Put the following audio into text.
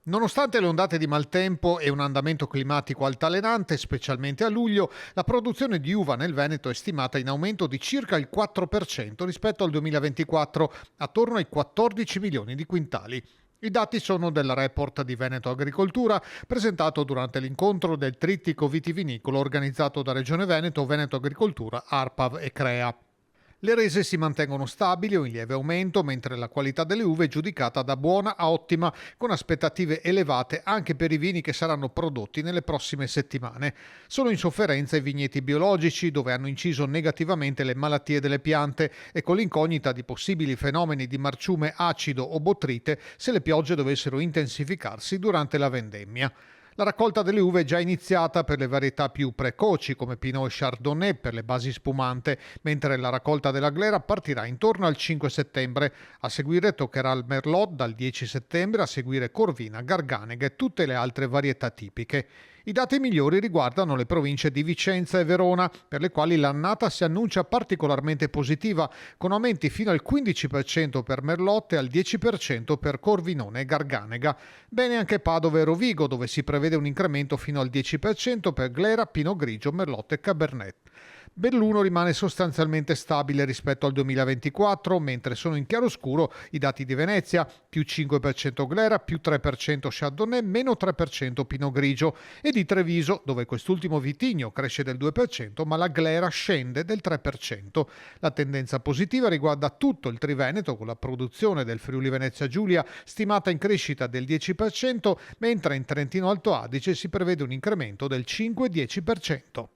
Nonostante le ondate di maltempo e un andamento climatico altalenante, specialmente a luglio, la produzione di uva nel Veneto è stimata in aumento di circa il 4% rispetto al 2024, attorno ai 14 milioni di quintali. I dati sono del report di Veneto Agricoltura presentato durante l'incontro del Trittico Vitivinicolo organizzato da Regione Veneto, Veneto Agricoltura, ARPAV e CREA. Le rese si mantengono stabili o in lieve aumento, mentre la qualità delle uve è giudicata da buona a ottima, con aspettative elevate anche per i vini che saranno prodotti nelle prossime settimane. Sono in sofferenza i vigneti biologici, dove hanno inciso negativamente le malattie delle piante e con l'incognita di possibili fenomeni di marciume acido o botryte se le piogge dovessero intensificarsi durante la vendemmia. La raccolta delle uve è già iniziata per le varietà più precoci come Pinot e Chardonnay per le basi spumante, mentre la raccolta della glera partirà intorno al 5 settembre. A seguire toccherà il Merlot dal 10 settembre, a seguire Corvina, Garganega e tutte le altre varietà tipiche. I dati migliori riguardano le province di Vicenza e Verona, per le quali l'annata si annuncia particolarmente positiva, con aumenti fino al 15% per Merlot e al 10% per Corvinone e Garganega. Bene anche Padova e Rovigo, dove si prevede un incremento fino al 10% per Glera, Pinot Grigio, Merlot e Cabernet. Belluno rimane sostanzialmente stabile rispetto al 2024, mentre sono in chiaroscuro i dati di Venezia, più 5% Glera, più 3% Chardonnay, meno 3% Pinot Grigio, e di Treviso, dove quest'ultimo vitigno cresce del 2%, ma la Glera scende del 3%. La tendenza positiva riguarda tutto il Triveneto, con la produzione del Friuli Venezia Giulia stimata in crescita del 10%, mentre in Trentino Alto Adige si prevede un incremento del 5-10%.